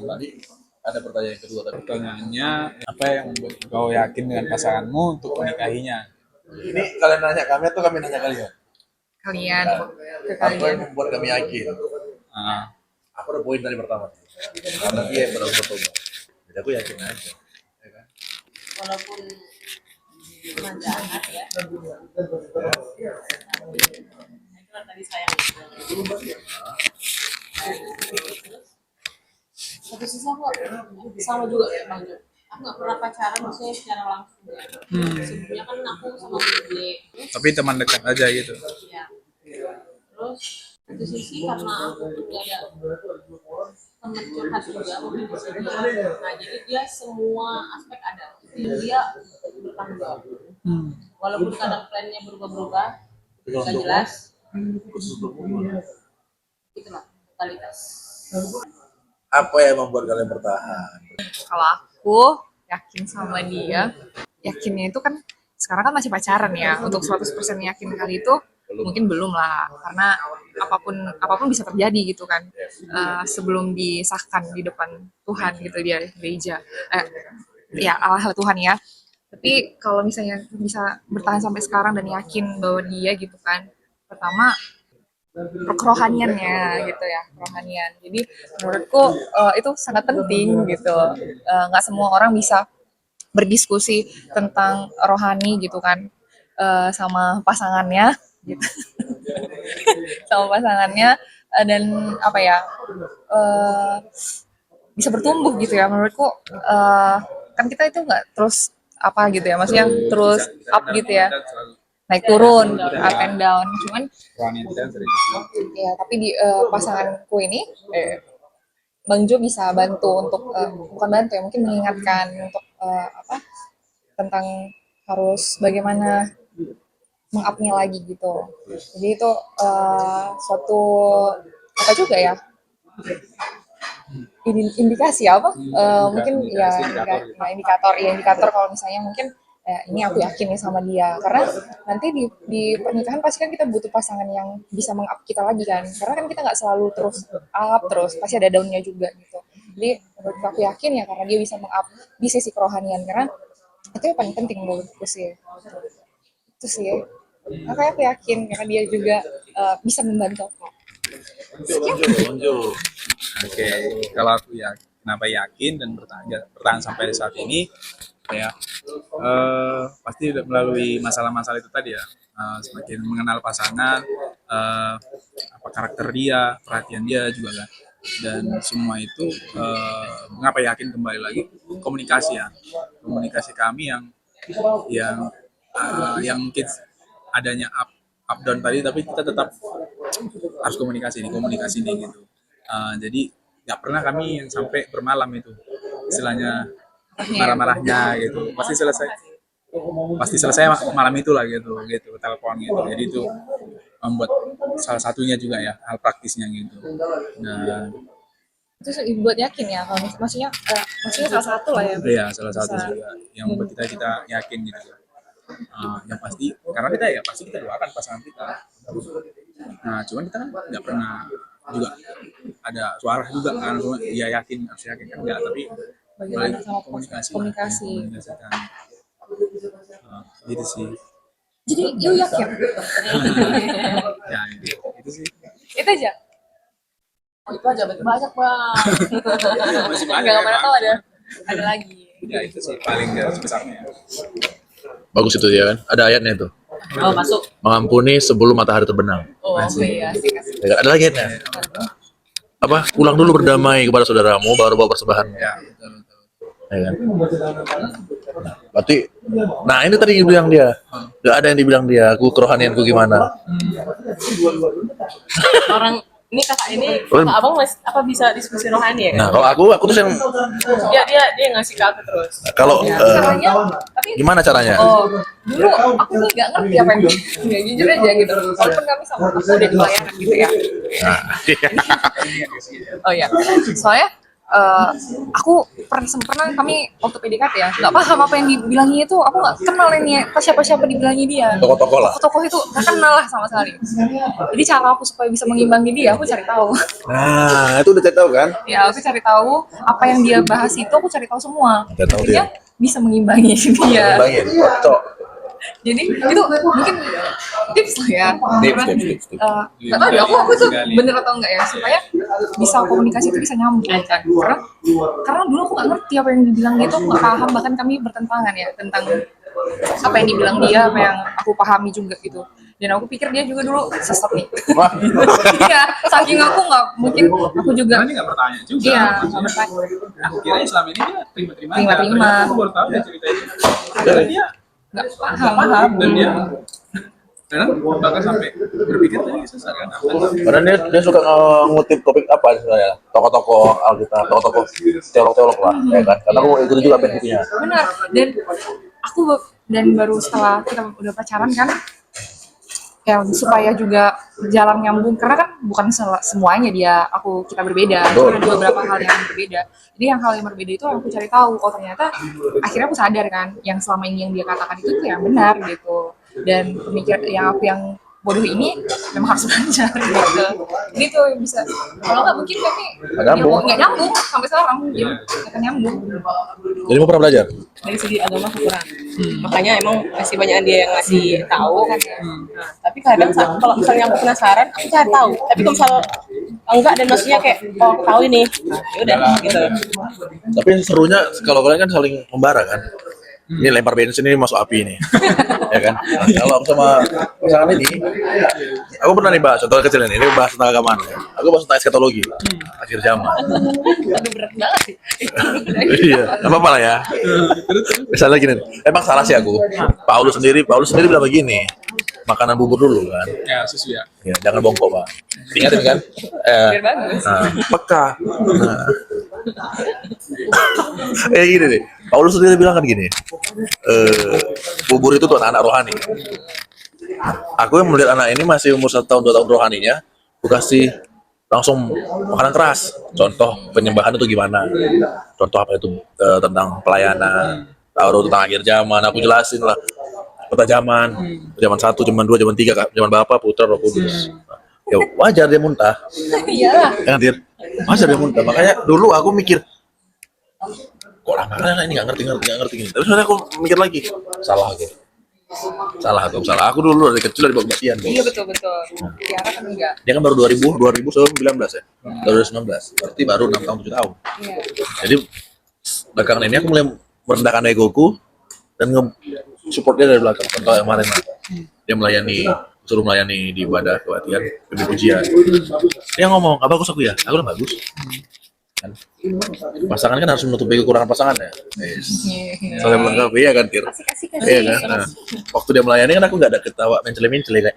Tadi ada pertanyaan kedua tadi. Pertanyaannya, apa yang membuat kau yakin dengan pasanganmu untuk menikahinya? Ini kalian nanya kami atau kami nanya kalian? Kalian ke Apa yang kalian. membuat kami yakin? Apa ada poin tadi pertama? Karena dia yang pernah bertemu. Jadi aku yakin aja. Ya kan? Walaupun manja anak ya. Itu tadi sayang. Satu sisi aku sama juga ya Bang Jo. Aku nggak pernah pacaran maksudnya secara langsung ya. Sebelumnya kan aku sama Budi. Tapi teman dekat aja gitu. Ya. Terus satu sisi karena aku juga ada teman curhat juga mungkin di sini. Nah jadi dia semua aspek ada. Dia bertanggung jawab. Walaupun kadang plannya berubah-berubah, nggak jelas. Itulah totalitas. Apa yang membuat kalian bertahan? Kalau aku yakin sama dia, yakinnya itu kan sekarang kan masih pacaran ya. Untuk 100% yakin kali itu mungkin belum lah, karena apapun bisa terjadi gitu kan. Sebelum disahkan di depan Tuhan gitu dia gereja. Ya Allah Tuhan ya. Tapi kalau misalnya bisa bertahan sampai sekarang dan yakin bahwa dia gitu kan, pertama kerohaniannya gitu ya, kerohanian. Jadi menurutku itu sangat penting gitu. Nggak semua orang bisa berdiskusi tentang rohani gitu kan sama pasangannya gitu. Sama pasangannya dan apa ya bisa bertumbuh gitu ya. Menurutku kan kita itu nggak terus apa gitu ya, maksudnya terus up gitu ya, naik turun, up and down. Cuman ya tapi di pasanganku ini Bang Jo bisa bantu untuk bukan bantu ya, mungkin mengingatkan untuk apa tentang harus bagaimana mengupnya lagi gitu. Jadi itu suatu apa juga ya, indikasi apa mungkin ya indikator kalau misalnya mungkin ini aku yakin nih sama dia, karena nanti di pernikahan pasti kan kita butuh pasangan yang bisa meng-up kita lagi kan, karena kan kita nggak selalu terus up terus, pasti ada downnya juga gitu. Jadi menurut aku yakin ya karena dia bisa meng-up di sisi kerohanian, karena itu yang paling penting menurutku sih. Itu sih makanya aku yakin karena dia juga bisa membantu aku. Oke, kalau aku ya kenapa yakin dan bertahan sampai saat ini ya pasti melalui masalah-masalah itu tadi ya, semakin mengenal pasangan, apa karakter dia, perhatian dia juga kan, dan semua itu mengapa yakin kembali lagi komunikasi ya, komunikasi kami yang mungkin adanya up down tadi, tapi kita tetap harus komunikasi nih gitu. Jadi nggak pernah kami yang sampai bermalam itu istilahnya marah-marahnya gitu, pasti selesai malam itulah gitu telepon gitu. Jadi itu membuat salah satunya juga ya hal praktisnya gitu. Nah Itu buat yakin ya kalau maksudnya salah satu lah ya. iya, salah satu juga yang membuat kita yakin gitu ya. Yang pasti karena kita ya pasti kita doakan pasangan kita. Nah cuman kita kan nggak pernah juga ada suara juga kan, dia yakin harus yakin kan enggak, tapi Bagaimana sama komunikasi. gitu sih. Jadi you yakin? Ya itu sih. Itu aja. Oh, itu aja berarti banyak Bang. Masih banyak. Nggak mana tahu ada lagi. Ya itu sih paling garis besarnya. Bagus itu ya kan, ada ayatnya itu. Oh masuk. Mengampuni sebelum matahari terbenam. Oh iya asik. Ya kan? Ada lagi ayatnya. Apa? Pulang dulu berdamai kepada saudaramu, baru bawa persembahan. Ya betul. Ya kan? Berarti, nah ini tadi yang bilang dia, nggak ada yang dibilang dia, aku kerohanianku gimana? Orang ini kakak abang apa bisa diskusi rohani ya? Nah kalau aku tuh yang, Dia ngasih ke aku terus. kalau Caranya, tapi gimana caranya? dulu aku nih nggak ngerti apa yang ya, jujur aja gitu. Walaupun kami sama aku udah di pelayanan gitu ya. Nah, Oh ya, soalnya aku pernah kami waktu PDKT ya nggak paham apa yang dibilangnya itu, aku nggak kenal ini siapa dibilangnya dia, Tokoh-tokoh lah. tokoh itu nggak kenal lah sama sekali. Jadi cara aku supaya bisa mengimbangi dia, aku cari tahu. Nah, itu udah cari tahu kan? Ya aku cari tahu apa yang dia bahas itu, aku cari tahu semua. Cari tahu Akhirnya bisa mengimbangi dia. Bangin, cocok. Jadi itu mungkin tips lah ya. Tips. Nggak tahu deh, aku itu bener atau enggak ya, supaya bisa komunikasi itu bisa nyambung kan. Karena dulu aku nggak ngerti apa yang dibilang dia, itu aku nggak paham, bahkan kami bertentangan ya tentang apa yang dibilang dia, apa yang aku pahami juga gitu. Dan aku pikir dia juga dulu sesat nih. Wah. Iya, saking aku nggak mungkin, aku juga Karena dia nggak bertanya juga. iya nggak bertanya. Aku kira selama ini dia terima-terima. Terima-terima. Aku baru tahu dia cerita itu. Karena dia Nggak paham. dan dia kadang bahkan sampai berpikir tadi sesat kan apa Karena dia suka ngutip topik apa sebenarnya, tokoh-tokoh Alkitab, tokoh-tokoh teolog-teolog lah, ya kan? Karena aku itu juga bentuknya. Benar. Dan aku baru setelah kita udah pacaran kan, ya supaya juga jalan nyambung, karena kan bukan semuanya kita berbeda, Betul. ada juga beberapa hal yang berbeda. Jadi yang hal yang berbeda itu aku cari tahu, oh ternyata akhirnya aku sadar kan yang selama ini yang dia katakan itu tuh yang benar gitu. Dan pemikir yang bodoh ini memang harus belajar gitu yang bisa, kalau nggak mungkin kami nggak nyambung sampai sekarang gitu, nggak akan nyambung Jadi mau pernah belajar? Dari segi agama aku kurang. Makanya emang masih banyak dia yang ngasih tahu kan ya. Nah, tapi kadang kalau misalnya aku penasaran, aku cari tahu. Tapi kalau misal enggak, dan maksudnya kayak oh aku tahu ini, ya udah gitu. Tapi serunya kalau kalian kan saling membara kan? Ini lempar bensin, ini masuk api ini, ya kan? Nah, kalau sama pasangan ini, aku pernah nih bahas contoh kecil ini bahas tentang agama. Aku bahas tentang eskatologi, akhir zaman. Aduh berat banget sih. Iya, nggak apa-apa lah ya. Misalnya gini, emang salah sih aku. Paulus sendiri bilang begini, makanan bubur dulu kan. ya susu ya. Ya, jangan bongkok pak. Ingatin kan? biar bagus. Nah, peka. Nah. Gini deh. Paulus sendiri bilang kan gini, bubur itu tuh anak-anak rohani. Aku yang melihat anak ini masih umur 1 tahun 2 tahun rohaninya, aku kasih langsung makanan keras. Contoh penyembahan itu gimana? Contoh apa itu tentang pelayanan, tahu tentang akhir zaman. Aku jelasin lah peta zaman 1, zaman 2, zaman 3, zaman Bapa, Putra, Roh Kudus. Ya wajar dia muntah. Iyalah. Kan Tir? Wajar dia muntah. Makanya dulu aku mikir, kok lama-lama ini nggak ngerti gini. Tapi sebenarnya aku mikir lagi, salah aku. Aku dulu dari kecil dari kebaktian, Iya betul. Tiara kan enggak. Dia kan baru 2019 ya, 2019. Berarti baru 6 tahun 7 tahun. Iya. Jadi belakangan ini aku mulai merendahkan egoku dan support dia dari belakang. Contoh yang kemarin dia suruh melayani di ibadah kebaktian, di pujian. Dia ngomong, "Apa bagus aku ya?" Aku bilang bagus. Kan pasangan kan harus menutupi kekurangan pasangannya. Yes. Soalnya melengkapi ya kan, Tir? Asik. Iya kan. Nah, waktu dia melayani kan aku nggak ada ketawa mencele kayak.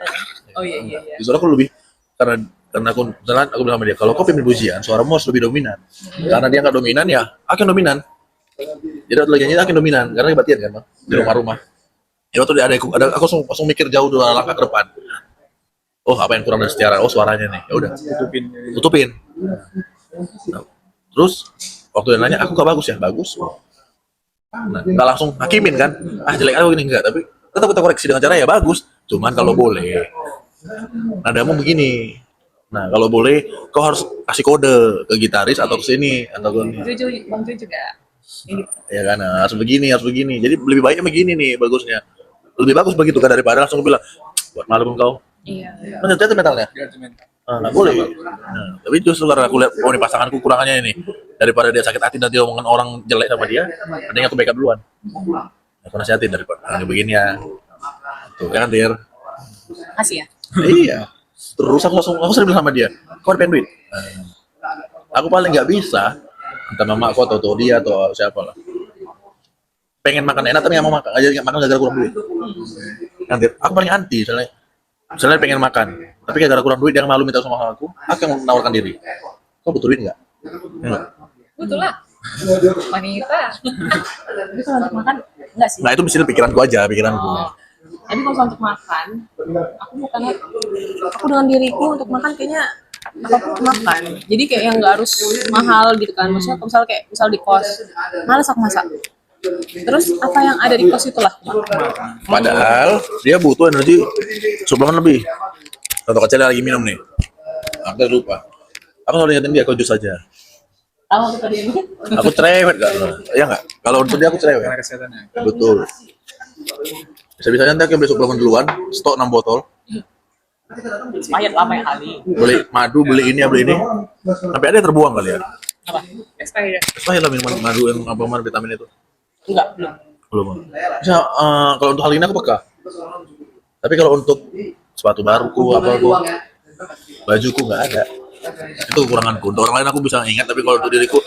Oh iya. Justru aku lebih karena aku bilang sama dia, kalau kau pimpin pujian, suaramu harus lebih dominan. Karena dia nggak dominan ya, aku yang dominan. Jadi waktu lagi nyanyi aku yang dominan karena kebaktian kan, Bang, di rumah-rumah. Ya waktu ada aku langsung mikir jauh 2 langkah ke depan. Oh apa yang kurang dari secara, oh suaranya nih, ya udah tutupin. Nah, terus waktu dia nanya aku gak bagus ya, bagus. Nah, nggak langsung hakimin kan, jelek aku gini enggak, tapi tetap kita koreksi dengan cara ya bagus. Cuman kalau boleh, nadamu begini. Nah kalau boleh, kau harus kasih kode ke gitaris atau ke sini atau ke ini. Bang Ju juga. Ya kan, nah, harus begini. Jadi lebih baiknya begini nih bagusnya. Lebih bagus begitu kan daripada langsung bilang buat malu kau. Iya. Kan itu mentalnya. Nggak boleh. Nah, tapi justru karena aku lihat, oh ini pasanganku kurangannya ini. Daripada dia sakit hati nanti omongan orang jelek sama dia, mending aku backup duluan. Aku nasihatin daripada begini ya. Tuh kan Tir. Makasih ya. Iya. Terus aku sering bilang sama dia, kau ada pengen duit? Aku paling nggak bisa, entah mama aku atau dia atau siapa lah. Pengen makan enak tapi nggak mau makan, nggak makan gara-gara kurang duit. Nanti aku paling anti, misalnya pengen makan, tapi gara-gara kurang duit dia malu minta sama aku yang menawarkan diri. Kau butuh duit nggak? Enggak. Betul lah. Wanita. Tapi kalau untuk makan enggak sih. Nah itu mesti pikiranku. Tapi kalau untuk makan, aku dengan diriku untuk makan kayaknya apapun makan. Jadi kayak yang nggak harus mahal gitu kan. Maksudnya kalau misal di kos, malas aku masak. Terus apa yang ada di kos itulah aku makan. Padahal dia butuh energi suplemen lebih. Contoh kecil lagi minum nih. Aku lupa. Aku selalu ingetin dia, kau jus aja. Apa tuh tadi ini? Aku cerewet gak? Ya nggak? Kalau untuk dia aku cerewet. Karena kesehatannya. Betul. Bisa-bisanya nanti aku beli suplemen duluan, stok 6 botol. Pahit lama ya kali. Beli madu, beli ini, beli ini. Sampai ada yang terbuang kali ya. Apa? Expired. Pahit lah minuman madu yang apa vitamin itu. Enggak, belum. Belum. Bisa, kalau untuk hal ini aku peka. Tapi kalau untuk sepatu baruku, bajuku nggak ada. Itu kekuranganku. Untuk orang lain aku bisa ingat, tapi kalau untuk diriku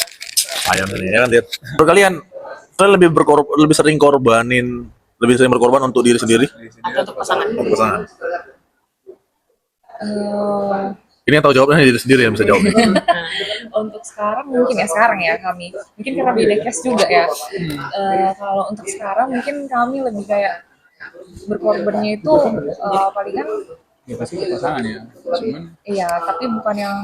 sayang ini ya kan lihat. Kalau kalian lebih sering berkorban untuk diri sendiri Atau untuk pasangan. untuk pasangan. Eh, Ini yang tahu jawabnya diri sendiri yang bisa jawab. untuk sekarang ya kami mungkin karena beda case juga ya. Kalau untuk sekarang mungkin kami lebih kayak berkorbannya itu palingan Ya pasti ke pasangan ya. Cuman iya, tapi bukan yang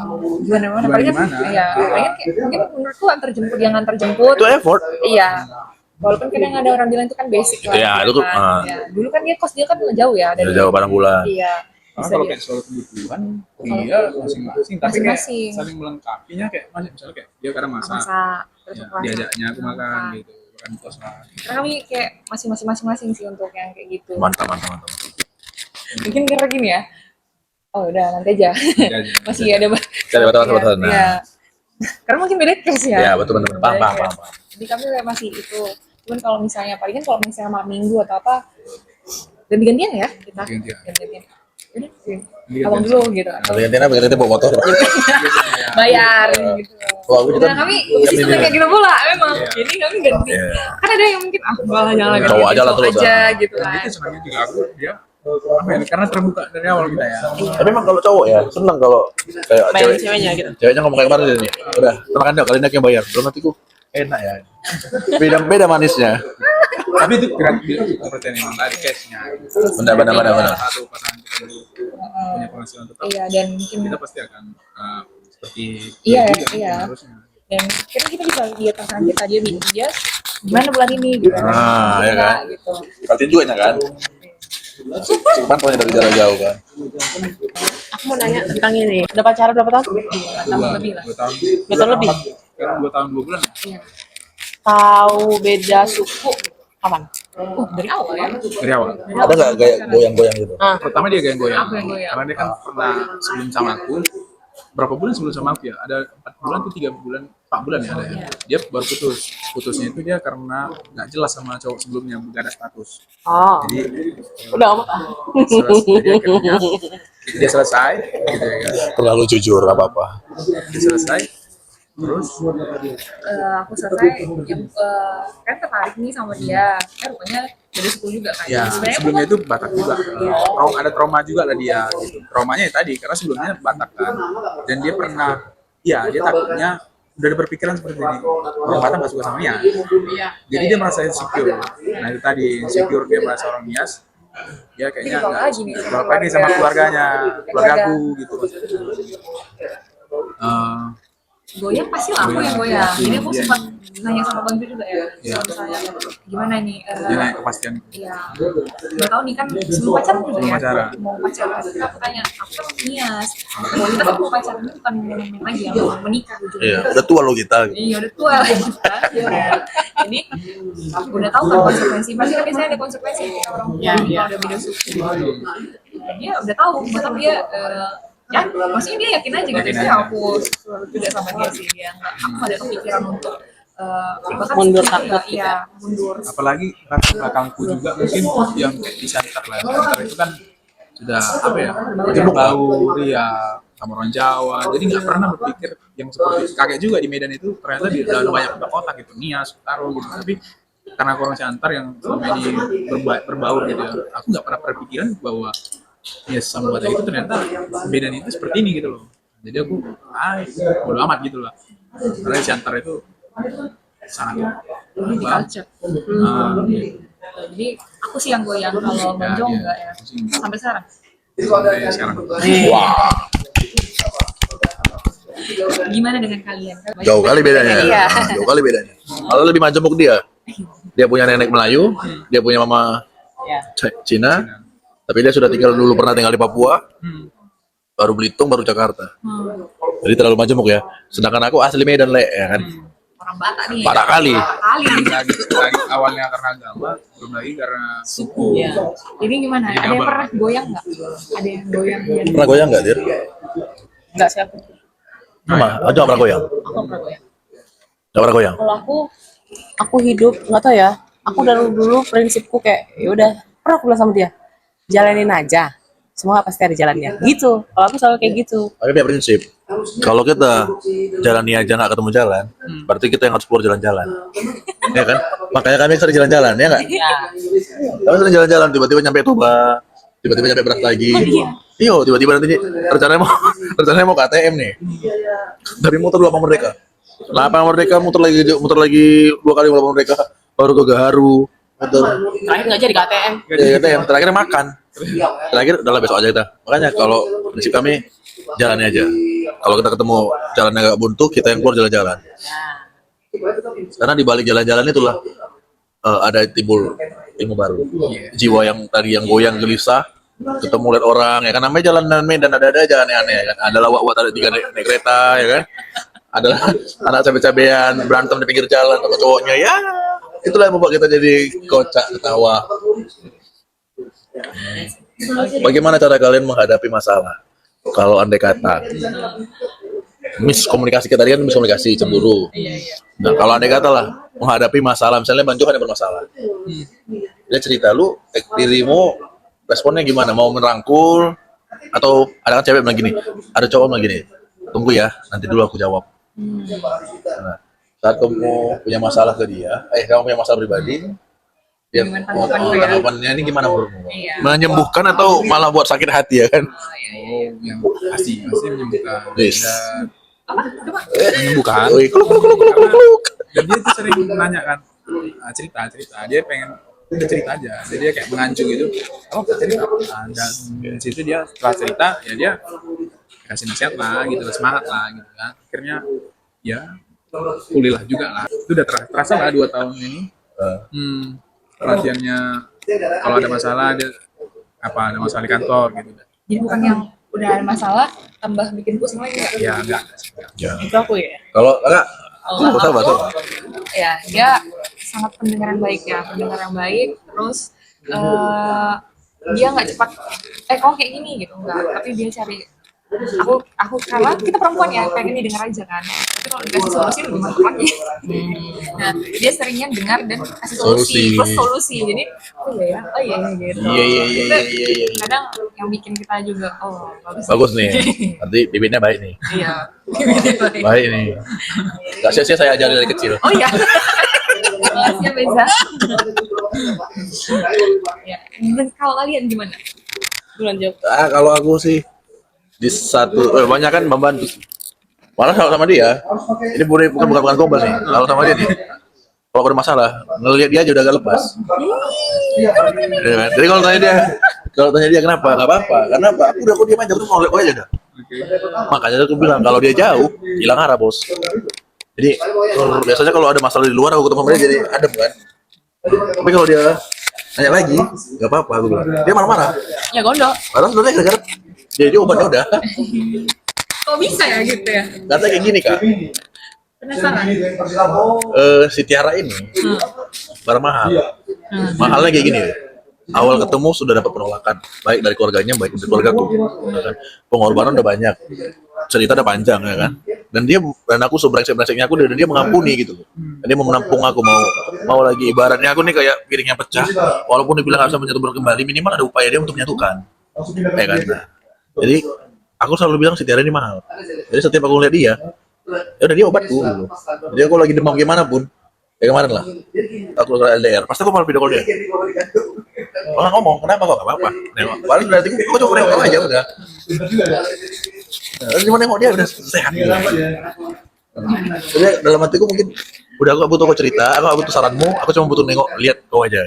gimana palingan Gimana? iya palingan kayak mungkin menurutku antar jemput yang antar jemput Itu effort. iya. Walaupun kadang ada orang bilang itu kan basic lah. Iya, itu tuh, kan. Ya, dulu kan dia kos dia kan jauh ya dari Jauh barang bulan. iya. karena Bisa kalau dia- kayak soal kebutuhan, dia masing-masing. Tapi kayak Masing-masing. saling melengkapinya kayak misalnya kayak dia kadang masak, masak terus ya, masak. diajaknya aku makan gitu, makan di kos lah. Karena kami kayak masing-masing sih untuk yang kayak gitu. Mantap. Mungkin karena gini ya. Oh udah nanti aja. Jadi, Masih ada Cari batasan. Nah. Iya. Karena mungkin beda case ya. Ya betul. Paham. Jadi kami kayak masih itu. Cuman kalau misalnya paling kan kalau misalnya malam minggu atau apa ganti-gantian ya kita. Ganti-gantian. Ganti-gantian. Udah sih. Ganti-gantian. Abang dulu gitu. Ganti-gantian bawa motor. Bayar gitu. Wah, aku juga Nah kami sistemnya kayak gitu pula memang. Iya. Jadi kami ganti. Iya. Kan ada yang mungkin malah jangan ganti. Cowok aja lah terus, aja gitu kan. itu sebenarnya juga aku dia apa ya, karena terbuka dari awal kita ya. Tapi emang kalau cowok ya seneng kalau kayak Bayarin ceweknya gitu. ceweknya ngomong kayak kemarin nih. Udah, tenang aja kalian yang bayar. Belum nanti enak ya. Beda manisnya. Tapi itu seperti yang tadi case-nya. Benar. Satu pasangan kita punya penghasilan tetap, Iya dan mungkin kita pasti akan seperti Iya, dia juga iya. harusnya. dan kita bisa lihat pasangan kita dia gimana bulan ini gitu Ah, iya kan? gitu. Kalian juga kan? Cuman pokoknya dari jarak jauh kan. Aku mau nanya tentang ini. Udah pacaran berapa tahun? Tahun lebih lah. 2 tahun. 2 tahun lebih. Sekarang 2 tahun 2 bulan. Iya. Tahu beda suku kapan? Dari awal ya. Dari awal. Ada nggak gaya goyang-goyang gitu? Ah, Pertama dia goyang-goyang. Aku yang goyang. Karena dia kan pernah sebelum sama aku. Berapa bulan sebelum sama aku ya? Ada 4 bulan tuh 3 bulan, 4 bulan ya ada ya. Dia baru putus. Putusnya itu dia karena nggak jelas sama cowok sebelumnya, nggak ada status. oh, Jadi udah amat ah. jadi akhirnya dia selesai, gitu ya kan. Terlalu jujur apa-apa. Dia selesai. Terus Aku selesai kan tertarik nih sama dia rupanya dari suku juga kan. ya Sebenarnya sebelumnya itu Batak juga. Ada trauma juga lah dia. Gitu. Traumanya ya tadi karena sebelumnya Batak kan. Dan dia pernah, ya dia takutnya udah ada berpikiran seperti ini. Orang Batak nggak suka sama Nias. Jadi dia merasa insecure. Nah itu tadi insecure dia merasa orang Nias. Dia kayaknya Ini nggak lagi nih sama bapak ini sama keluarganya, keluargaku gitu. goyang pasti lah aku yang goyang. Jadi aku Iya. sempat nanya sama Bang Jo juga ya. Iya. Kalau misalnya gimana nih? Dia nanya kepastian. Iya. Nggak tahu nih kan sebelum pacaran juga Sebelum ya. pacaran. Mau pacaran. Aku tanya, aku kan Nias. Kalau kita kan mau pacaran itu bukan main-main lagi ya, mau menikah gitu. Iya, udah tua lo kita. Gitu. Iya udah tua lah gitu kan. Jadi aku udah tahu kan konsekuensi. Pasti kan biasanya ada konsekuensi ketika orang tua kalau udah beda suku. Dia udah tahu, bahkan dia ya maksudnya dia yakin aja gitu. Yakin Jadi aja. aku selalu juga sama dia sih. Dia nggak, aku nggak ada kepikiran untuk bahkan Mundur sedikit takut juga, gitu iya mundur. Apalagi kakak kakangku juga mungkin yang kayak di Santar lah. Santar itu kan sudah apa ya? Dia bau, iya sama orang Jawa. Jadi nggak pernah berpikir yang seperti kakek juga di Medan itu ternyata di dalam banyak kota gitu, Nias, Taro gitu. Tapi karena aku orang Santar yang selama ini berbaur gitu ya, aku nggak pernah berpikiran bahwa Nias sama Batak itu ternyata Medan itu seperti ini gitu loh. Jadi aku bodo amat gitu lah. Karena di Santar itu sangat Di culture. Jadi aku sih yang goyang kalau Bang Jo enggak ya. Sampai sekarang. sampai sekarang. Wah. Gimana dengan kalian? Jauh kali bedanya. Iya. Jauh kali bedanya. Kalau lebih majemuk dia. Dia punya nenek Melayu, dia punya mama Cina, tapi dia sudah pernah tinggal di Papua, baru Belitung, baru Jakarta. Jadi terlalu majemuk ya. Sedangkan aku asli Medan, Le, ya kan. Orang Batak nih. Parah kali. lagi awalnya karena agama, belum lagi karena suku. Iya. Jadi gimana? Jadi Ada yang double. pernah goyang nggak? Ada yang goyang jadi Pernah goyang nggak, Dir? Enggak sih aku. Sama, aku nggak pernah goyang. Aku nggak pernah goyang. Nggak pernah goyang. Kalau aku hidup nggak tahu ya. Aku dari dulu prinsipku kayak ya udah, pernah aku bilang sama dia, jalanin aja. Semua pasti ada jalannya. Gitu. Kalau aku selalu kayak gitu. Tapi punya prinsip, kalau kita jalani aja nggak ketemu jalan, berarti kita yang harus keluar jalan-jalan. Ya kan? Makanya kami sering jalan-jalan, ya nggak? Ya. Kami sering jalan-jalan, tiba-tiba nyampe Toba, tiba-tiba nyampe Beras lagi. Iya, tiba-tiba nanti rencananya mau ke ATM nih. Dari muter dulu Lapang Merdeka. Lapang Merdeka muter lagi 2 kali Lapang Merdeka, baru ke Gaharu, muter. Terakhir nggak jadi KTM. Ya, kita yang terakhir makan. Terakhir udah lah besok aja kita. Makanya kalau prinsip kami jalannya aja. Kalau kita ketemu jalannya agak buntu, kita yang keluar jalan-jalan. Karena di balik jalan-jalan itulah ada timbul ilmu baru. Jiwa yang tadi yang goyang gelisah, ketemu lihat orang ya kan, namanya jalan Medan ada aja aneh-aneh ya kan. Ada lawak ada 3 naik kereta ya kan. Ada anak cabe-cabean berantem di pinggir jalan sama cowoknya ya. Itulah yang membuat kita jadi kocak ketawa. Bagaimana cara kalian menghadapi masalah? Kalau andai kata miskomunikasi, kita tadi kan miskomunikasi, cemburu. Nah, kalau andai kata lah menghadapi masalah, misalnya Bang Jo ada bermasalah, dia cerita, lu dirimu responnya gimana? Mau merangkul atau ada kan cewek bilang gini, ada cowok bilang gini, tunggu ya, nanti dulu aku jawab. Nah, saat kamu punya masalah ke dia, kamu punya masalah pribadi, dia Gimana tanggapan gue ya? tanggapannya ini gimana menurutmu? Iya. Menyembuhkan atau malah buat sakit hati ya kan? Yang pasti menyembuhkan. Yes. Dan Apa? Coba. menyembuhkan. Wih, kuluk. Dan dia tuh sering nanya kan, cerita. Dia pengen cerita aja. Jadi dia kayak mengancu gitu. Oh, cerita. Dan di situ dia setelah cerita, ya dia kasih nasihat lah gitu, semangat lah gitu kan. Akhirnya ya pulihlah juga lah. Itu udah terasa lah 2 tahun ini. Perhatiannya kalau ada masalah ada masalah di kantor gitu. Jadi bukan yang udah ada masalah tambah bikin pusing lagi nggak? Ya enggak. Ya. Itu aku ya. Kalau enggak, Kalau sabar. ya dia sangat pendengar yang baik ya, pendengar yang baik. Terus dia nggak cepat kamu kayak gini gitu enggak, tapi dia cari aku karena kita perempuan ya pengen didengar aja kan, tapi kalau dikasih solusi lebih mantap lagi. Nah dia seringnya dengar dan kasih solusi plus solusi, jadi oh iya gitu. Iya. Itu kadang yang bikin kita juga Bagus nih. Nanti bibitnya baik nih. iya. Baik nih. Gak sia-sia saya ajari dari kecil. Oh iya. Makasih ya Beza. Ya. Dan kalau kalian gimana? Bulan jawab. Kalau aku sih di satu banyak kan membantu. Malah kalau sama dia, ini bukan gombal nih. Kalau sama dia nih, kalau ada masalah, ngelihat dia aja udah agak lepas. Ya kan? Jadi kalau tanya dia kenapa, nggak apa-apa. Karena aku diam aja, aku mau lihat aja dah. Makanya aku bilang kalau dia jauh, hilang arah bos. Jadi biasanya kalau ada masalah di luar, aku ketemu sama dia jadi adem kan. Tapi kalau dia nanya lagi, nggak apa-apa aku bilang. Dia marah-marah. Ya gondok. Padahal sebenarnya gara-gara dia obatnya udah. Kok bisa ya gitu ya? Katanya kayak gini kak. Penasaran? Si Tiara ini barang mahal. Mahalnya kayak gini. Awal ketemu sudah dapat penolakan, baik dari keluarganya, baik dari keluargaku. Ya kan? Pengorbanan udah banyak, cerita udah panjang ya kan. Dan aku sebrengsek-brengseknya aku, dan dia mengampuni gitu. Dan dia mau menampung aku, mau lagi ibaratnya aku nih kayak piringnya pecah, walaupun dibilang nggak bisa menyatu kembali, minimal ada upaya dia untuk menyatukan. Ya kan. Nah, jadi aku selalu bilang si Tiara ini mahal. Jadi setiap aku lihat dia, ya udah dia obatku. Gitu. Jadi aku lagi demam gimana pun, ya kemarin lah, aku ke LDR, pasti aku malah video call dia. Malah ngomong, kenapa kok? Gak apa-apa. Paling berarti aku coba nengok aja udah. Cuma nengok dia udah sehat. Gitu. Jadi dalam hatiku mungkin udah aku gak butuh kau cerita, aku gak butuh saranmu, aku cuma butuh nengok, lihat kau aja.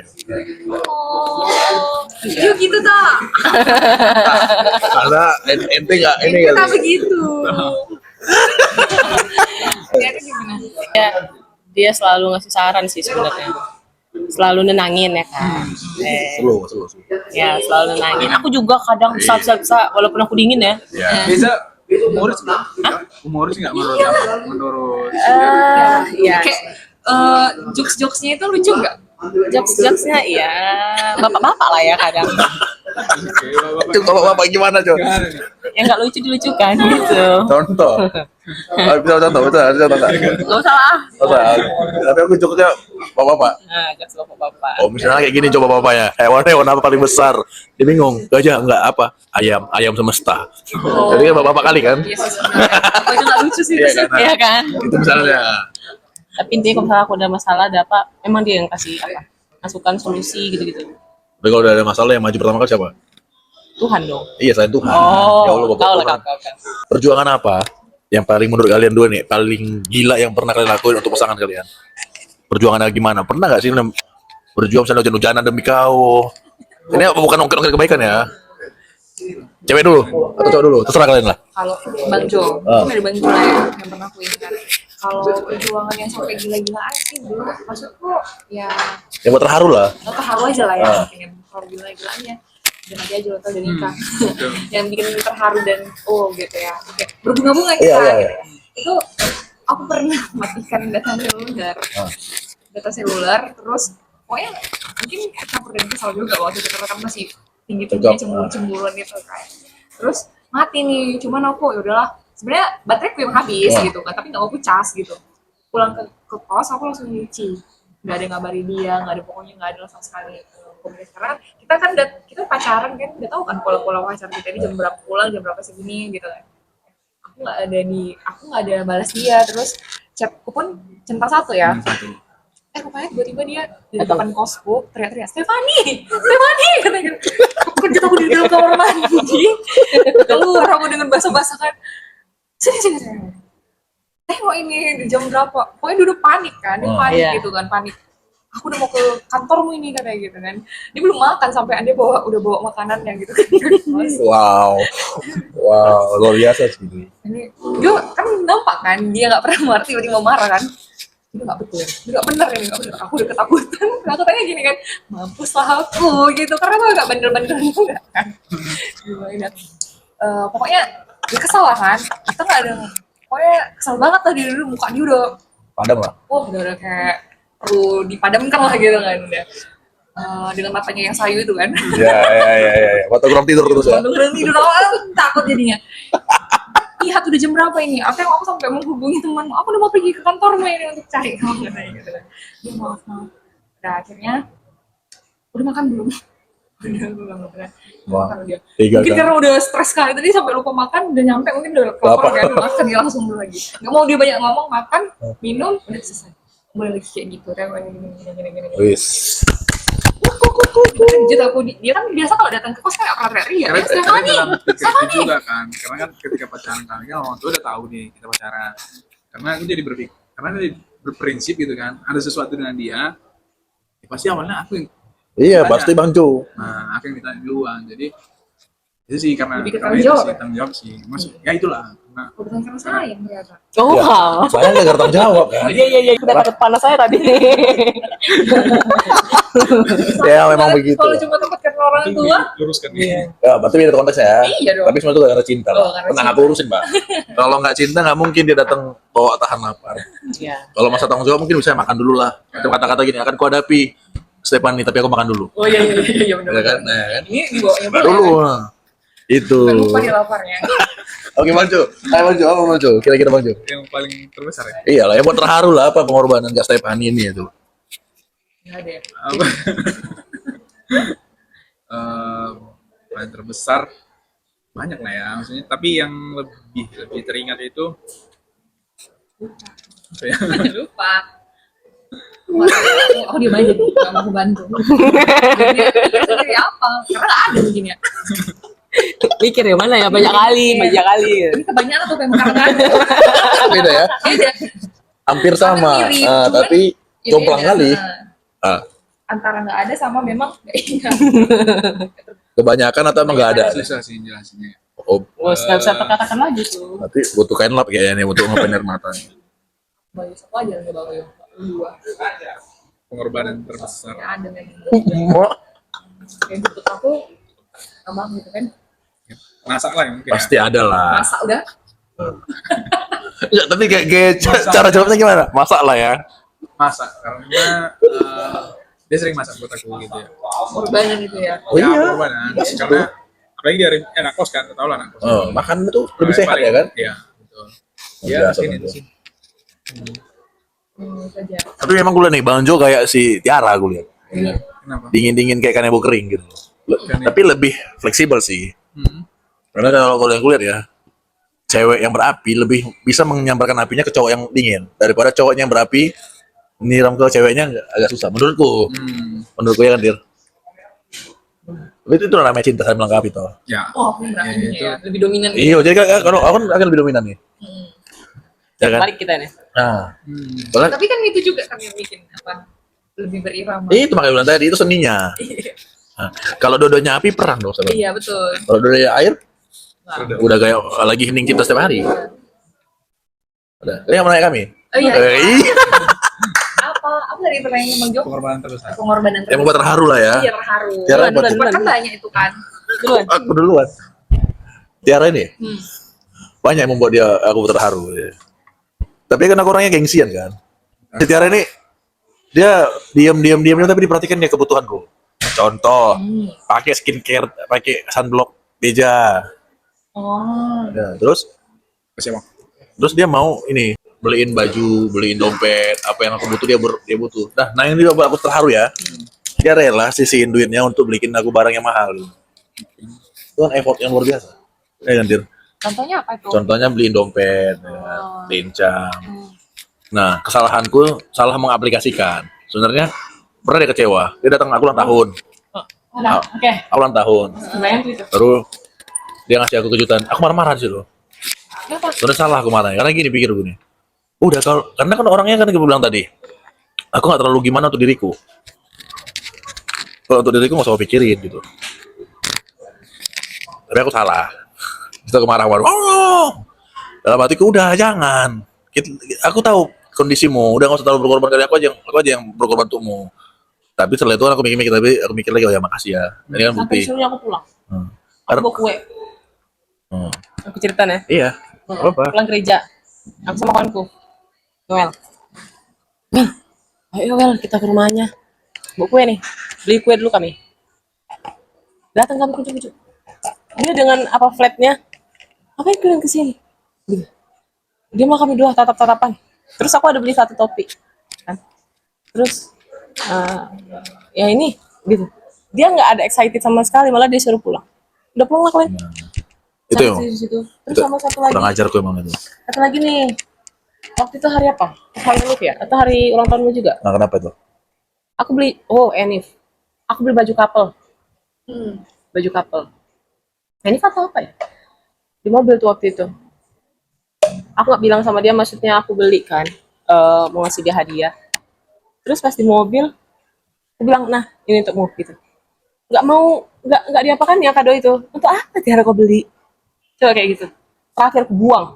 Yuk gitu tak? Karena ente nggak ini Kita kali. begitu. Dia tuh gimana? Dia selalu ngasih saran sih sebenarnya, selalu nenangin ya kan. Slow. Ya selalu nenangin. Aku juga kadang bisa walaupun aku dingin ya. Beza humoris nggak? Humoris nggak menurut kamu? Menurut Ya Kayak jokes-jokesnya itu lucu nggak? jokes-jokesnya ya bapak-bapak lah ya kadang. Itu kalau bapak gimana coba? Yang nggak lucu dilucukan gitu. Contoh. Bisa contoh. Gak usah lah. Tapi aku jokesnya bapak-bapak. Nah, jokes bapak-bapak. Oh misalnya kayak gini coba bapaknya. Hewan apa paling besar? Dia bingung. Gajah enggak apa? Ayam semesta. Jadi kan bapak kali kan? Iya sih sebenarnya. Aku itu nggak lucu sih. Iya kan? Itu misalnya. Tapi intinya kalau misalnya aku ada masalah, ada apa, emang dia yang kasih apa? Masukan solusi gitu-gitu. Tapi kalau udah ada masalah yang maju pertama kali siapa? Tuhan dong. Iya selain Tuhan. Oh, Ya Allah bapak tahu lah Tuhan. kakak. Perjuangan apa yang paling menurut kalian dua nih paling gila yang pernah kalian lakuin untuk pasangan kalian? Perjuangannya gimana? Pernah nggak sih berjuang misalnya hujan-hujanan demi kau? Ini bukan ungkit kebaikan ya. Cewek dulu atau cowok dulu? Terserah kalian lah. Kalau Bang Jo, mungkin dari Bang Jo lah ya, yang pernah aku ingat. Kalau perjuangan yang sampai gila-gilaan sih dulu, maksudku ya Yang buat terharu lah. terharu aja lah ya, pengen kalau gila-gilaannya. Dan aja lo tau udah nikah, yang bikin terharu dan gitu ya, kayak berbunga-bunga kita. Iya. Gitu. Itu aku pernah matikan data seluler, terus pokoknya mungkin campur dan kesal juga waktu itu karena kan masih tinggi-tingginya cemburu-cemburuan gitu kan. Terus mati nih, cuman aku ya udahlah, sebenarnya bateraiku yang habis gitu kan, tapi nggak mau cas gitu. Pulang ke kos aku langsung nyuci, nggak ada ngabarin dia, nggak ada pokoknya nggak ada sama sekali komunikasi. Karena kita kan kita pacaran kan udah tahu kan pola-pola pacaran kita ini jam berapa pulang, jam berapa segini gitu kan. Aku nggak ada balas dia, terus chatku pun centang satu ya. Rupanya tiba-tiba dia di depan kosku teriak-teriak, Stefani katanya gitu. Kejut aku di dalam kamar mandi, keluar aku dengan basah-basah kan, sini kok ini di jam berapa, pokoknya dia udah panik kan, gitu kan, panik, aku udah mau ke kantormu ini katanya gitu kan, dia belum makan sampai dia udah bawa makanannya gitu kan. Wow, luar biasa sih ini. Ini dia kan nampak kan, dia nggak pernah marah, tiba-tiba marah kan. Itu nggak betul, nggak benar ini, nggak benar. Aku udah ketakutan, aku tanya gini kan, mampuslah aku gitu, karena aku nggak bener-bener enggak kan. Pokoknya dia kesal lah kan, kita nggak ada, pokoknya kesal banget tadi dulu, muka dia udah Padam lah. udah kayak perlu dipadamkan lah gitu kan udah. Dengan matanya yang sayu itu kan. Ya. Waktu kurang tidur terus ya. Kurang tidur awal takut jadinya. Lihat udah jam berapa ini? Aku sampai menghubungi teman. Aku udah mau pergi ke kantormu ini untuk cari kamu katanya gitu kan. Dia maaf. Udah akhirnya udah makan belum? Udah belum kan. Makan dia. Mungkin karena udah stres kali tadi sampai lupa makan, udah nyampe mungkin udah lapar kan, makan dia langsung dulu lagi. Nggak mau dia banyak ngomong, makan, minum, udah selesai. Mulai lagi kayak gitu, gini. Wis. Lanjut aku dia kan biasa kalau datang ke kos kayak orang teriak karena ya, dalam pikir itu juga kan, karena kan ketika pacaran kami kan orang tua udah tahu nih kita pacaran, karena aku jadi berpikir, karena dia berprinsip gitu kan, ada sesuatu dengan dia, ya pasti awalnya aku yang Iya, tanya. pasti Bang Jo. Nah, aku yang ditanya duluan, jadi itu sih karena Lebih ke karena tanggung itu jawab sih ya? tanggung jawab sih, maksud ya itulah. Nah, bukan karena sayang ternyata. Oh, Ya, wow. saya nggak tanggung jawab kan. Iya. Udah takut panas saya tadi. Ya memang begitu. Kalau cuma tempat karena orang tua, luruskan ini. Ya, berarti beda konteksnya ya. Iya dong. Tapi semua itu karena cinta. Oh, karena Tenang cinta. aku urusin, Mbak. Kalau nggak cinta nggak mungkin dia datang bawa tahan lapar. Iya. Kalau masa tanggung jawab mungkin bisa makan dulu lah. Atau kata-kata gini akan ku hadapi Stefani, tapi aku makan dulu. oh iya benar. Ya kan? Nah, kan? Ini dibawanya Makan dulu. Nah. Itu. Jangan lupa dia laparnya. Oke, Bang Jo. Ayo Bang Jo, apa Bang Jo? Kira-kira Bang Jo. Yang paling terbesar ya. Iya lah, yang buat terharu lah apa pengorbanan Kak Stefani ini itu. Nggak ada. Apa? Paling terbesar banyak lah ya, maksudnya. Tapi yang lebih teringat itu apa ya? Lupa. Oh dia aja, nggak mau aku bantu. Dia sendiri apa? Karena nggak ada mungkin ya. Mikir ya mana ya banyak kali. Ini kebanyakan atau memang karena nggak ada? Beda ya. Beda. Hampir sama. Mirip, Ah, cuman tapi ya jomplang beda. kali. Nah, Ah, antara nggak ada sama memang nggak ingat. kebanyakan atau emang nggak ada? Susah sih jelasinnya. Oh, Bos nggak bisa terkatakan lagi tuh. berarti butuh kain lap kayaknya untuk ngapain air mata. Bayu satu aja nggak Bayu. Dua. Pengorbanan terbesar. Ya ada memang. Kayak jemput aku abang gitu kan. Masak lah ya mungkin. Pasti ada lah. Masa udah. Ya, tapi kayak cara jawabnya gimana? Masak lah ya. Masak karena dia sering masak buat aku gitu ya. Korbanan itu ya. Oh iya. Pengorbanan. Karena apalagi dia anak kos kan, tau lah anak kos. Oh, makan itu lebih sehat ya kan? Iya, betul. Ya, Biasa, mungkin Bang itu Jo. sih. Saja. Tapi memang gue liat nih, Bang Jo kayak si Tiara gue lihat. Kenapa? Dingin-dingin kayak kanebo kering gitu. Kanebo. Tapi lebih fleksibel sih. Hmm. Karena kalau yang gue lihat ya, cewek yang berapi lebih bisa menyambarkan apinya ke cowok yang dingin daripada cowoknya yang berapi nyiram ke ceweknya agak susah menurutku. Menurutku ya kan, Dir. Tapi itu namanya cinta saling melengkapi toh. Ya. Oh, aku berani Ya, itu. ya. Lebih dominan. Iya, jadi kalau aku kan lebih dominan nih. Ya kan? Balik kita nih. Nah, soalnya Tapi kan itu juga kan yang bikin apa? Lebih berirama. itu makanya bilang tadi itu seninya. Nah, kalau dua-duanya api perang dong sebenarnya. Iya betul. Kalau dua-duanya air Nah. udah kayak lagi hening cinta setiap hari. Udah. Ini yang menanya kami. Oh iya. Iya. Apa dari pertanyaan Bang Jo? Pengorbanan terbesar. Pengorbanan Yang membuat terharu lah ya. Iya terharu. Tiara Duluan, buat duluan. Kan banyak itu kan. Duluan. aku duluan. Tiara ini banyak yang membuat aku terharu. Ya. Tapi kan aku orangnya gengsian kan. Si Tiara ini dia diam tapi diperhatikan dia kebutuhanku. Contoh, pakai skincare, pakai sunblock Beja. Oh. Ya, terus Siapa? dia mau ini beliin baju, beliin dompet, apa yang aku butuh dia butuh. Nah yang juga buat aku terharu ya. Dia rela sisihin duitnya untuk beliin aku barang yang mahal. Itu kan effort yang luar biasa. Ya kan, Dir? Contohnya apa itu? Contohnya beliin dompet, ya, beliin jam. Nah, kesalahanku salah mengaplikasikan. Sebenarnya pernah dia kecewa. Dia datang aku ulang tahun. Udah, oke. Aku ulang tahun. Bayang tuh itu. Terus dia ngasih aku kejutan. Aku marah-marah sih loh. Kenapa? Sebenarnya salah aku marahnya. Karena gini pikir gue nih. Udah karena kan orangnya kan gue bilang tadi. Aku nggak terlalu gimana untuk diriku. Kalau untuk diriku nggak usah pikirin gitu. Tapi aku salah. Itu aku marah-marah. Oh! Dalam hatiku udah jangan. Aku tahu kondisimu. Udah nggak usah terlalu berkorban kali aku aja yang berkorban untukmu. Tapi setelah itu aku mikir lagi, oh ya makasih ya. Ini kan Sampai bukti. disuruhnya aku pulang. Karena- Aku bawa kue. Hmm. Aku cerita nih. Iya. Apa? Pulang gereja. Aku sama kawanku. Noel. Ayo Wel, kita ke rumahnya. Bawa kue nih. Beli kue dulu kami. Datang kami kucuk-kucuk. Dia dengan apa flatnya. Apa yang kalian kesini? Gitu. Dia mau kami dua tatap-tatapan. Terus aku ada beli satu topi. Kan? Terus ya ini gitu. Dia nggak ada excited sama sekali, malah dia suruh pulang. Udah pulang lah kalian. Itu ya. Di situ. Terus Itu sama satu lagi. kurang ajar aku emang itu. Satu lagi nih. Waktu itu hari apa? Hari Enif ya? Atau hari ulang tahunmu juga? Nah, kenapa itu? Aku beli, Enif. Aku beli baju couple. Baju couple. Enif atau apa ya? Di mobil tuh waktu itu. Aku gak bilang sama dia, maksudnya aku beli kan. Mau ngasih dia hadiah. Terus pas di mobil, aku bilang, nah ini untukmu gitu. Gak diapakan ya kado itu. Untuk apa Tiara kau beli? Coba kayak gitu. Terakhir aku buang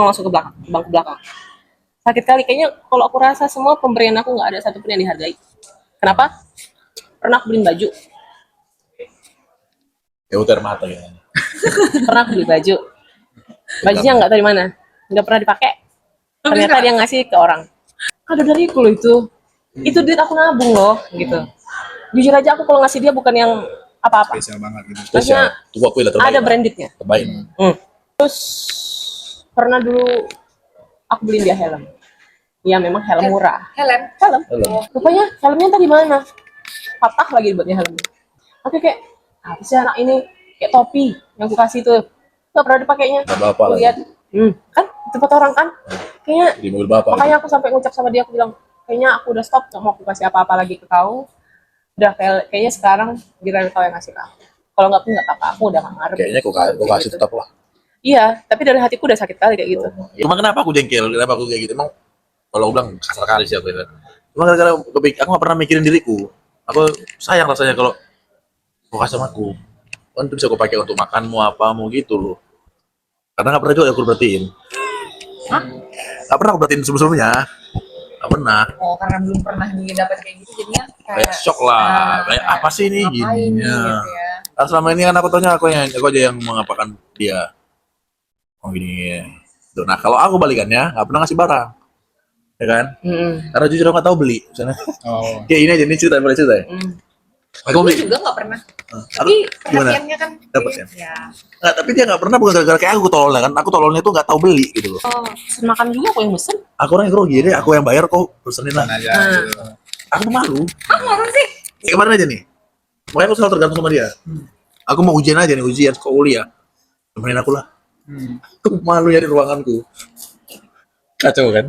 langsung ke belakang, ke bangku belakang. Sakit kali, kayaknya kalau aku rasa semua pemberian aku nggak ada satupun yang dihargai. Kenapa? Pernah aku beliin baju, Ya utar mata ya. pernah aku beli baju, bajunya nggak tahu di mana, nggak pernah dipakai. Ternyata dia ngasih ke orang. Kado dariku loh itu duit aku nabung loh, gitu. Jujur aja aku kalau ngasih dia bukan yang apa-apa, Spesial banget gitu. Spesial. Tuh aku lihat terbaik. ada brandednya. Terbaik. Terus pernah dulu aku beliin dia helm. Ya memang helm murah. Helen. Helm. Rupanya helmnya tadi mana? Patah lagi buatnya helmnya. Oke kayak apa sih anak ini, kayak topi yang aku kasih tuh nggak pernah dipakainya. Nggak bapak Aku lagi. lihat, kan itu foto orang kan. Kayaknya Di mobil bapak. makanya aku sampai ngucap sama dia, aku bilang kayaknya aku udah stop, nggak mau aku kasih apa-apa lagi ke kau. Udah kayaknya sekarang giliran kau yang ngasih ke aku. Kalau nggak pun nggak apa-apa, aku udah nggak ngarep. Kayaknya kok kasih Gitu. tetap lah. Iya, tapi dari hatiku udah sakit kali kayak gitu. Emang kenapa aku jengkel? Kenapa aku kayak gitu? Emang kalau aku bilang kasar kali sih aku ya. Emang gara-gara aku nggak pernah mikirin diriku. Aku sayang rasanya kalau kau kasih sama aku. kan itu bisa aku pakai untuk makanmu apa mau gitu loh. Karena nggak pernah juga aku perhatiin. Hah? Nggak pernah aku perhatiin sebelumnya. Nggak pernah. Oh, karena belum pernah dapat kayak gitu jadinya Kayak shock lah. Kayak apa sih ini ngapain gini? nih, Ya. gitu ya. Nah, selama ini kan aku tanya aku aja yang mengapakan dia. Oh gini. Tuh, nah kalau aku balikannya nggak pernah ngasih barang, ya kan? Karena jujur aku nggak tahu beli. Misalnya, Oh. kayak ini aja ini cerita boleh cerita ya. Aku Aku beli. juga nggak pernah. Aku Tapi gimana? perhatiannya kan Dapat ya? ya. Nggak, tapi dia nggak pernah bukan gara-gara kayak aku tololnya kan. Aku tololnya tuh nggak tahu beli gitu loh. Oh, pesen makan juga aku yang pesen. Aku orang yang grogi, jadi aku yang bayar kok pesenin lah. Aja gitu. Aku tuh malu. Ah, mana sih? Kayak kemarin aja nih. Makanya aku selalu tergantung sama dia. Aku mau ujian aja nih, ujian sekolah kuliah. Temenin aku lah. Aku malu ya di ruanganku. Kacau kan?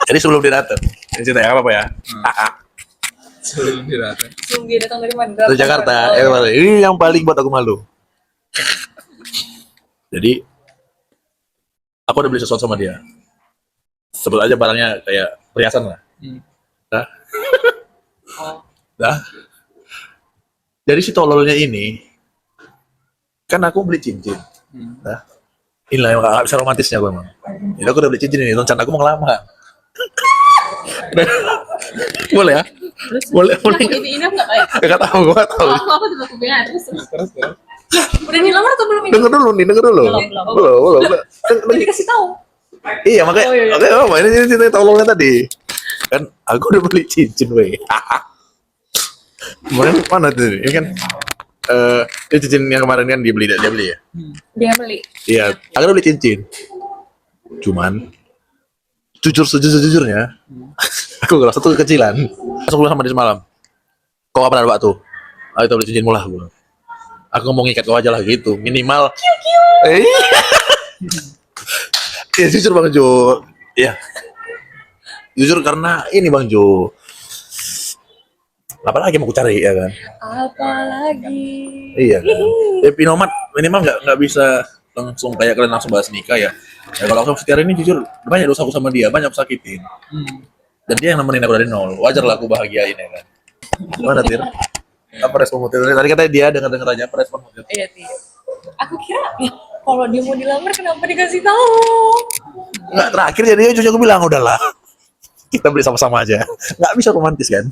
Jadi sebelum dia datang, ini cerita ya apa ya? Sebelum dia datang. Sebelum dia datang dari mana? Dari Jakarta. Ini yang paling buat aku malu. Jadi aku udah beli sesuatu sama dia. Sebut aja barangnya kayak perhiasan lah. Dah. Dah. Jadi si tololnya ini kan aku beli cincin. Dah. Inilah yang gak bisa romantisnya gue emang. Jadi aku udah beli cincin ini, rencana aku mau ngelamar. Boleh ya? Boleh, boleh. Ini aku nggak baik. Gak tahu, gue gak tahu. Apa tuh aku bilang terus. Terus. Udah dilamar atau belum ini? Denger dulu nih, denger dulu. Belum. Belum. Udah dikasih tahu. Iya makanya, oke, apa ini cerita tololnya tadi. Kan aku udah beli cincin, weh. Kemarin mana tuh? Ini kan ini cincin yang kemarin kan dia beli ya. Dia beli. Iya, aku udah beli cincin. Cuman sejujurnya, aku ngerasa tuh kekecilan. Pas aku bilang sama dia semalam, kau apa ada waktu? Ayo kita beli cincin mula. Aku ngomong ikat kau aja lah gitu, minimal. Ya jujur Bang Jo, ya jujur karena ini Bang Jo. Apalagi mau aku cari ya kan? Apalagi. Iya kan. Pinomat minimal nggak bisa langsung kayak kalian langsung bahas nikah ya. Ya kalau aku sekarang ini jujur banyak dosa aku sama dia, banyak aku sakitin. Dan dia yang nemenin aku dari nol. Wajar lah aku bahagiain ya kan. Gimana Tir? Apa respon Tir? Tadi katanya dia dengar aja apa respon Tir? Iya, Ti. Aku kira ya kalau dia mau dilamar kenapa dikasih tahu? Nggak, terakhir jadi cucu aku bilang udahlah. Kita beli sama-sama aja. Nggak bisa romantis kan?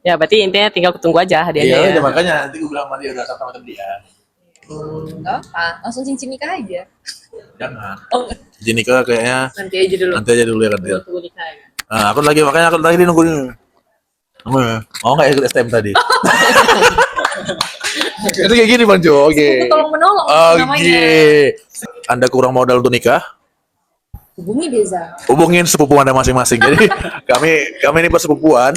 Ya berarti intinya tinggal tunggu aja hadiahnya Iya, ya. makanya nanti gue bilang sama dia udah sama dia. Enggak apa, langsung cincin nikah aja. Jangan. Oh, Jadi nikah kayaknya nanti aja dulu. nanti aja dulu ya kan Tir. Tunggu nikah ya. Nah, aku lagi makanya aku tadi nunggu nih. Mau nggak ikut STM tadi? Itu kayak gini Bang Jo, oke. Aku tolong menolong Oke. namanya. Anda kurang modal untuk nikah? Hubungi Deza. Hubungin sepupu Anda masing-masing. Jadi kami ini bersepupuan.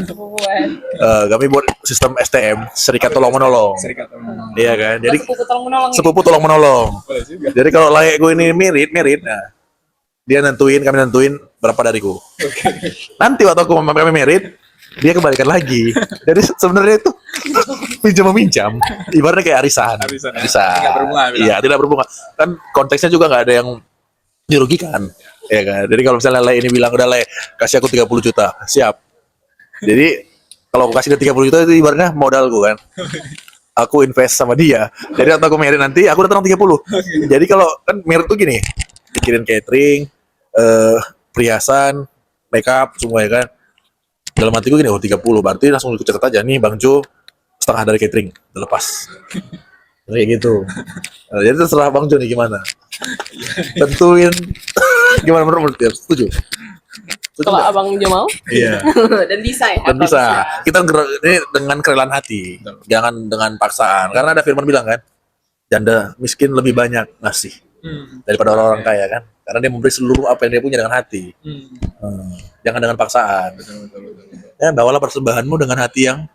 Kami buat sistem STM, Serikat Tolong Menolong. Serikat. Iya kan? Jadi Sepupu tolong menolong. sepupu tolong menolong. Boleh juga. Jadi kalau layak gue ini merit, nah dia nentuin, kami nentuin berapa dariku. Nanti waktu kami merit, dia kembalikan lagi. Jadi sebenarnya itu pinjam meminjam, ibaratnya kayak arisan. Arisan, ya. Tidak berbunga, bilang. Iya, tidak berbunga. Kan konteksnya juga nggak ada yang dirugikan, ya kan. Jadi kalau misalnya Le ini bilang udah Le, kasih aku 30 juta, siap. Jadi kalau aku kasih dia 30 juta itu ibaratnya modal gue kan. Aku invest sama dia. Jadi waktu aku merit nanti, aku datang 30. Jadi kalau kan merit tuh gini, pikirin catering, perhiasan, makeup, semua ya kan. Dalam hati gue gini, oh 30, berarti langsung ikut catat aja nih Bang Jo, setengah dari catering, udah lepas. Kayak gitu. Nah, jadi terserah Bang Jo nih gimana. Tentuin. Gimana menurut dia? Setuju? Setuju Kalau nggak? abang Jo mau Iya. dan bisa ya. Dan bisa. Kita ini dengan kerelaan hati, jangan dengan paksaan. Karena ada firman bilang kan, janda miskin lebih banyak ngasih daripada orang-orang kaya kan. Karena dia memberi seluruh apa yang dia punya dengan hati. Jangan dengan paksaan. Ya, bawalah persembahanmu dengan hati yang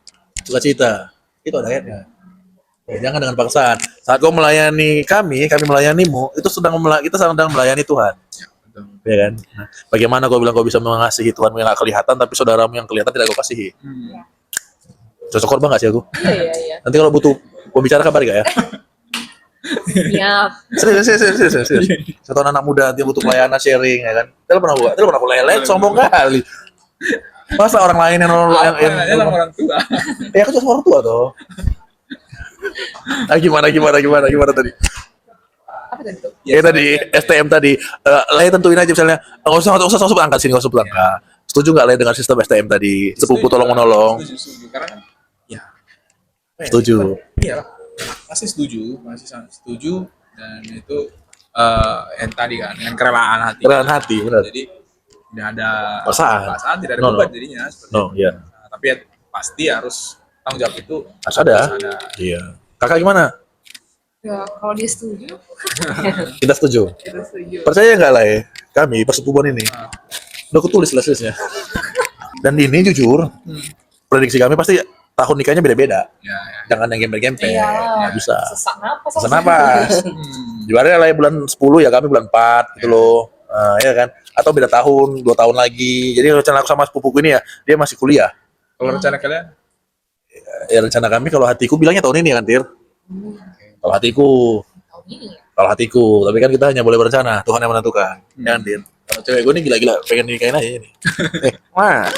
sukacita. Itu ada ayatnya. Ya, jangan dengan paksaan. Saat kau melayani kami melayanimu, itu kita sedang melayani Tuhan. Ya kan? Nah, bagaimana kau bilang kau bisa mengasihi Tuhanmu yang gak kelihatan, tapi saudaramu yang kelihatan tidak kau kasihi? Cocok korban gak sih aku? Iya. Nanti kalau butuh pembicara kabar gak ya? Siap. Serius. Satu anak muda dia butuh pelayanan sharing ya kan. Telepon aku lelet sombong kali. Masa orang lain yang Orang tua. ya aku cuma orang tua tuh. Gimana tadi? Apa tadi tuh? Tadi STM tadi, Lay tentuin aja misalnya, nggak usah sebut angka sini, nggak usah sebut angka. Setuju nggak Lay dengan sistem STM tadi? Sepupu tolong menolong. Setuju. Karena kan, ya. Setuju. Iya, pasti setuju, masih sangat setuju. Dan itu yang tadi kan, dengan kerelaan hati. Kerelaan hati, benar. Jadi tidak ada Paksaan. tidak ada No, beban no. jadinya. Seperti No, itu. ya. Nah, tapi ya, pasti harus tanggung jawab itu Harus ada. Iya. Kakak gimana? Ya kalau dia setuju, Kita setuju. kita setuju. Percaya nggak lah ya, kami persepupuan ini udah aku tulis listnya. Dan ini jujur, prediksi kami pasti tahun nikahnya beda-beda. Ya. Jangan yang gembel-gembel. Iya. Nggak bisa. Sesak napas. Sesak napas. Juaranya lah ya bulan 10 ya kami bulan 4 gitu loh. Ya kan? Atau beda tahun, 2 tahun lagi. Jadi rencana aku sama sepupuku ini ya, dia masih kuliah. Kalau rencana kalian? Ya rencana kami kalau hatiku bilangnya tahun ini kan, Tir. Kalau hatiku, Tahun ini ya. kalau hatiku, tapi kan kita hanya boleh berencana, Tuhan yang menentukan. Ya kan, Tir. Kalau cewek gue ini gila-gila pengen nikahin aja ini. Wah.